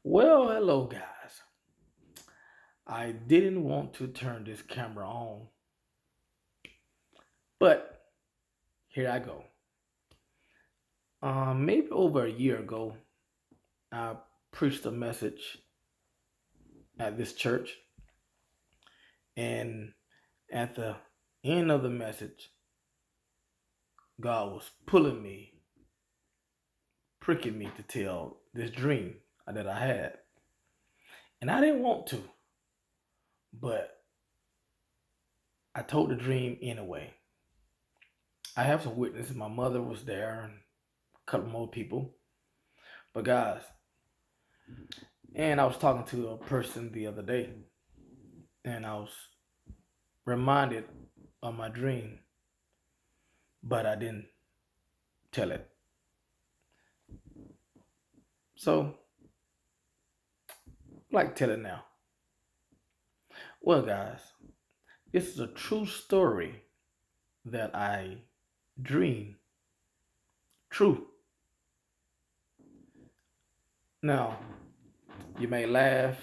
Well, hello guys. I didn't want to turn this camera on, but here I go. Maybe over a year ago, I preached a message at this church, and at the end of the message, God was pulling me, pricking me to tell this dream that I had. And I didn't want to, but I told the dream anyway. I have some witnesses. My mother was there and a couple more people. But guys, and I was talking to a person the other day, and I was reminded of my dream, but I didn't tell it. So, I'd like to tell it now. Well, guys, this is a true story that I dream true. Now, you may laugh.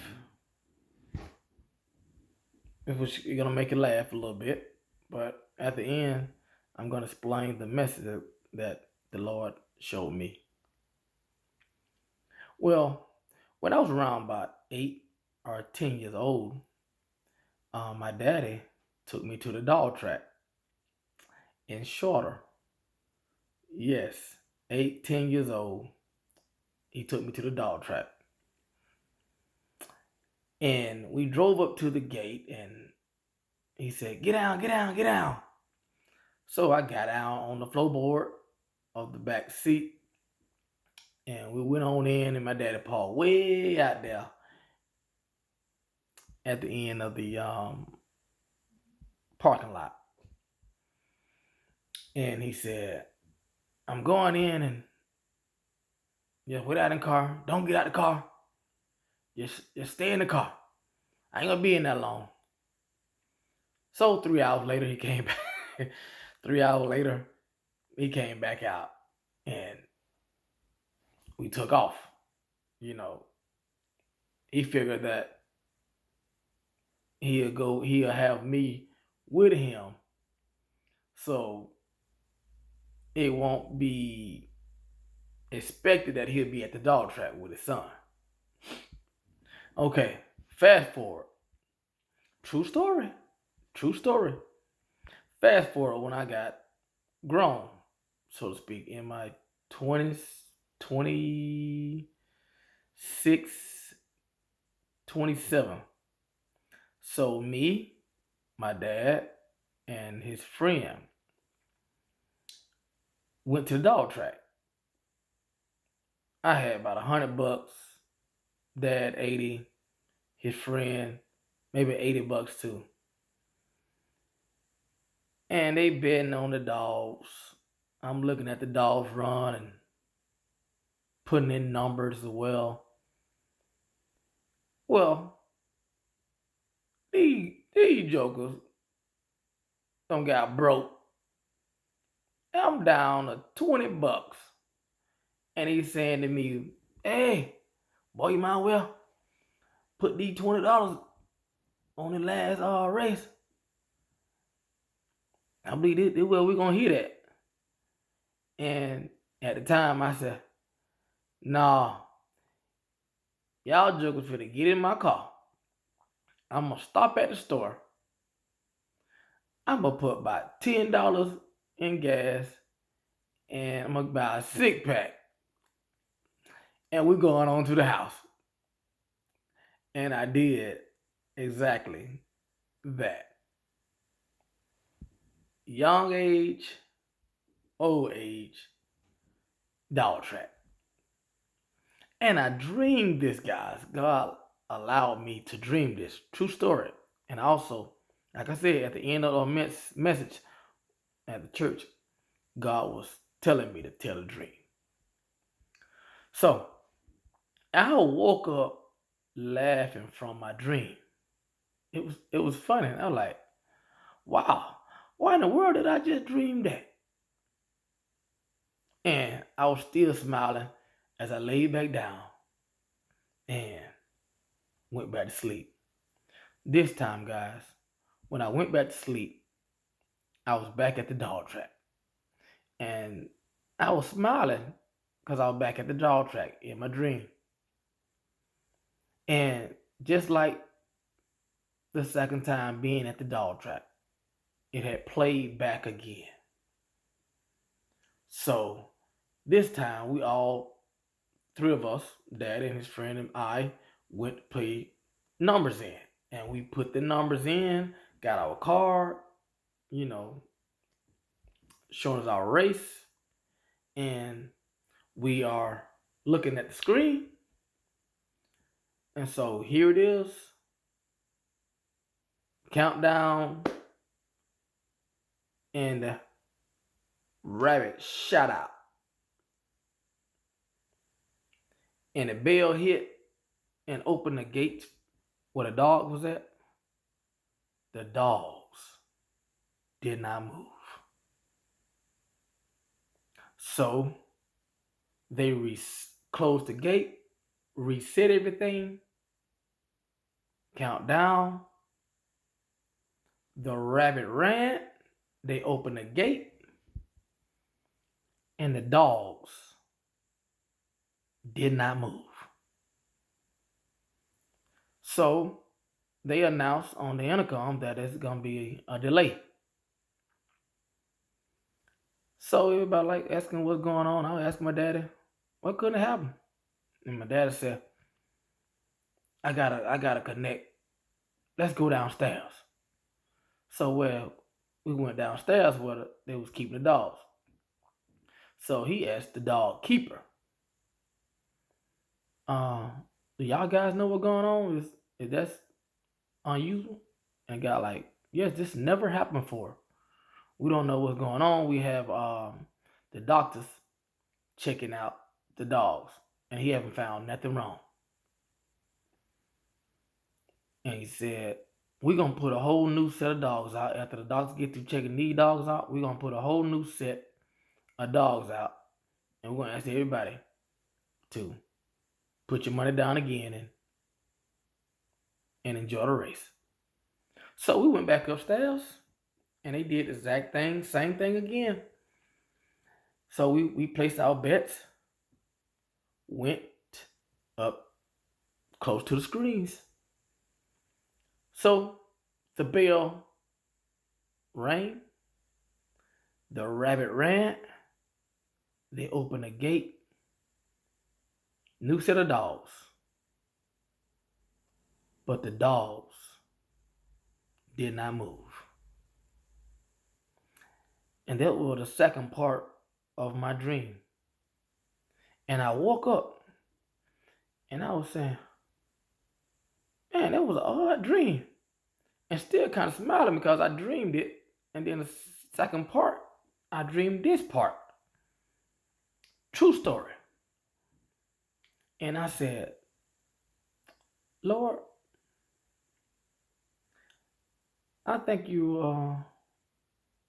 You're gonna make you laugh a little bit, but at the end, I'm gonna explain the message that the Lord showed me. Well, when I was around about 8 or 10 years old, my daddy took me to the dog track in Shorter. Yes, 8, 10 years old, he took me to the dog track. And we drove up to the gate and he said, "Get down, get down, get down." So I got down on the floorboard of the back seat and we went on in and my daddy parked way out there at the end of the parking lot. And he said, "I'm going in and just wait out in the car. Don't get out the car. Just stay in the car. I ain't gonna be in that long." So 3 hours later, he came back. 3 hours later, he came back out, and we took off. You know, he figured that he'll have me with him, so it won't be expected that he'll be at the dog track with his son. Okay, fast forward. True story. True story. Fast forward when I got grown, so to speak, in my 20s, 26, 27. So me, my dad, and his friend went to the dog track. I had about $100, dad 80, his friend maybe $80 too. And they betting on the dogs. I'm looking at the dogs run and putting in numbers as well. Well, these jokers don't got broke. I'm down to $20. And he's saying to me, "Hey, boy, you might well put these $20 on the last race." I believe this where we're gonna hit at. And at the time I said, "Nah, y'all jokers finna get in my car. I'm gonna stop at the store. I'm gonna put about $10 in gas and I'm gonna buy a six pack. And we're going on to the house." And I did exactly that. Young age, old age, dog track. And I dreamed this, guys. God allowed me to dream this. True story. And also, like I said, at the end of our message at the church, God was telling me to tell a dream. So I woke up laughing from my dream. It was funny. I was like, wow, why in the world did I just dream that? And I was still smiling as I laid back down. And went back to sleep. This time, guys, when I went back to sleep, I was back at the dog track. And I was smiling because I was back at the dog track in my dream. And just like the second time being at the dog track, it had played back again. So this time we all, three of us, Dad and his friend and I, went to play numbers in. And we put the numbers in, got our card, you know, showing us our race. And we are looking at the screen. And so here it is. Countdown. And the rabbit shot out. And the bell hit and opened the gate where the dog was at. The dogs did not move. So they closed the gate, reset everything, count down. The rabbit ran. They opened the gate. And the dogs did not move. So they announced on the intercom that it's going to be a delay. So everybody like asking what's going on. I was asking my daddy, what couldn't happen? And my daddy said, I gotta connect. Let's go downstairs. So we went downstairs where they was keeping the dogs. So he asked the dog keeper, do y'all guys know what's going on? Is that unusual? And got like, yes, this never happened before. We don't know what's going on. We have the doctors checking out the dogs, and he haven't found nothing wrong. And he said, we're going to put a whole new set of dogs out. After the doctors get through checking these dogs out, we're going to put a whole new set of dogs out. And we're going to ask everybody to put your money down again and enjoy the race. So we went back upstairs, and they did the exact thing, same thing again. So we placed our bets, went up close to the screens. So the bell rang, the rabbit ran, they opened the gate, new set of dogs. But the dogs did not move. And that was the second part of my dream. And I woke up and I was saying, man, that was an odd dream. And still kind of smiling because I dreamed it. And then the second part, I dreamed this part. True story. And I said, Lord, I think you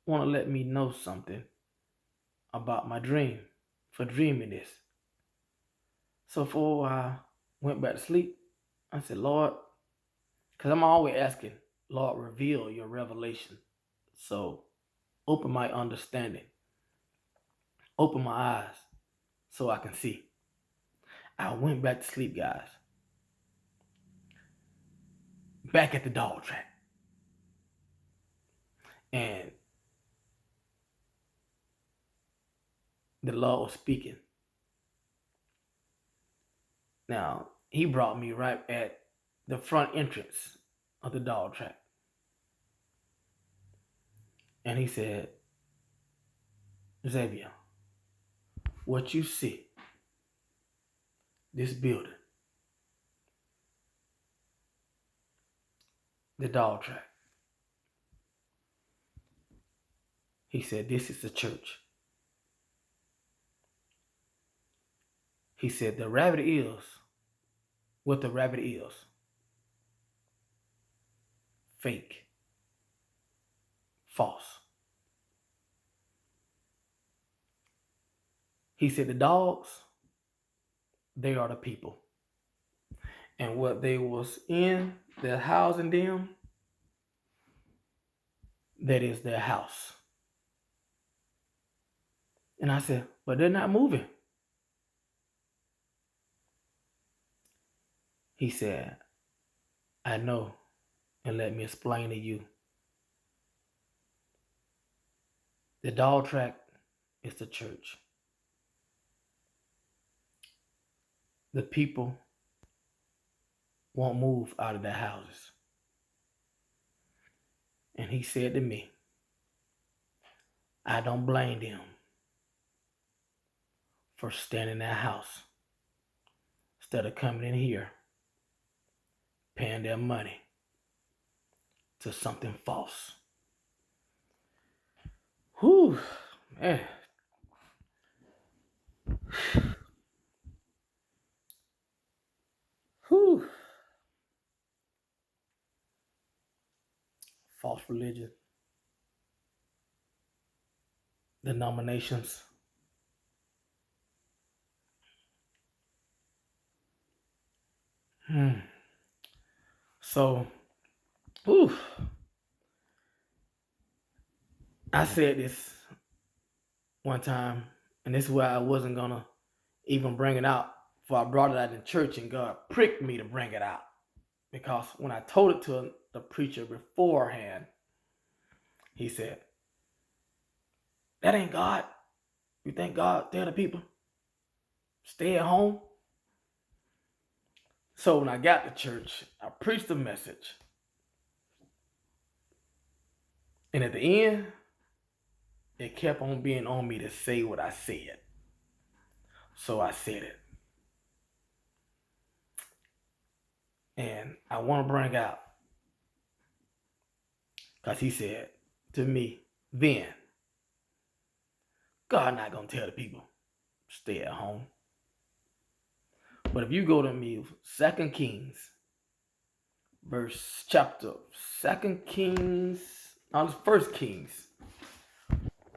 want to let me know something about my dream for dreaming this. So before I went back to sleep, I said, Lord, because I'm always asking, Lord, reveal your revelation. So open my understanding. Open my eyes so I can see. I went back to sleep, guys. Back at the dog track. And the Lord was speaking. Now, he brought me right at the front entrance of the dog track. And he said, Xavier, what you see, this building, the dog track. He said, this is the church. He said, the rabbit is what the rabbit is. Fake. False. He said, the dogs, they are the people. and what they was in, their housing them, that is their house. And I said, but they're not moving. He said, I know, and let me explain to you. The dog track is the church. The people won't move out of their houses. And he said to me, I don't blame them for staying in their house instead of coming in here, paying their money to something false. Whew, man. Whew. False religion, denominations. So, whew, I said this one time, and this is why I wasn't gonna even bring it out. For I brought it out in church, and God pricked me to bring it out. Because when I told it to the preacher beforehand, he said, that ain't God. You think God tell the people, stay at home? So when I got to church, I preached the message. And at the end, it kept on being on me to say what I said. So I said it. And I want to bring out, because he said to me, then, God not going to tell the people, stay at home. But if you go to me, 2 Kings, chapter 2 Kings, on 1 Kings,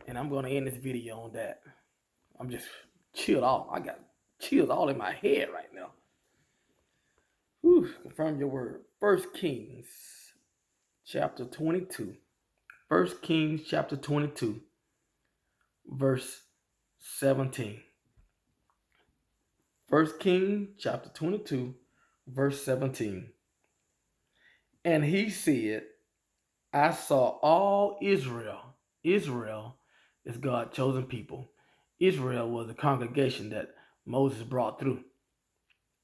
and I'm going to end this video on that. I'm just chilled off. I got chills all in my head right now. Whew, confirm your word. 1 Kings, chapter 22. 1 Kings, chapter 22, verse 17. 1 Kings, chapter 22, verse 17. And he said, I saw all Israel. Israel is God's chosen people. Israel was the congregation that Moses brought through.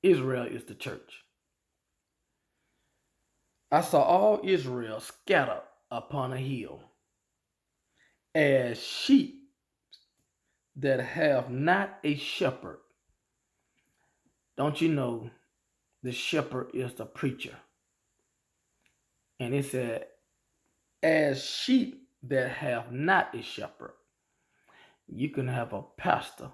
Israel is the church. I saw all Israel scattered upon a hill, as sheep that have not a shepherd. Don't you know the shepherd is the preacher? And it said, as sheep that have not a shepherd. You can have a pastor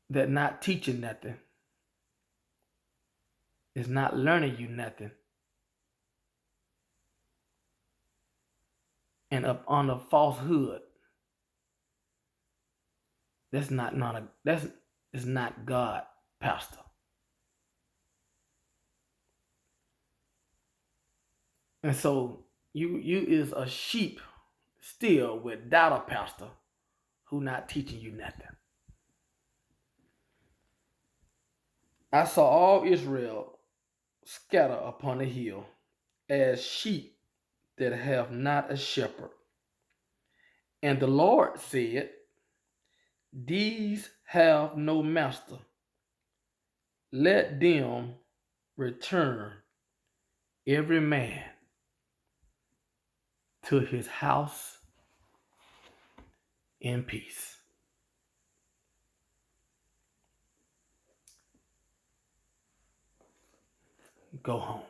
that not teaching nothing, is not learning you nothing, and up on the falsehood. That's not God, pastor. And so you is a sheep still without a pastor who not teaching you nothing. I saw all Israel scatter upon the hill, as sheep that have not a shepherd. And the Lord said, these have no master. Let them return, every man to his house in peace. Go home.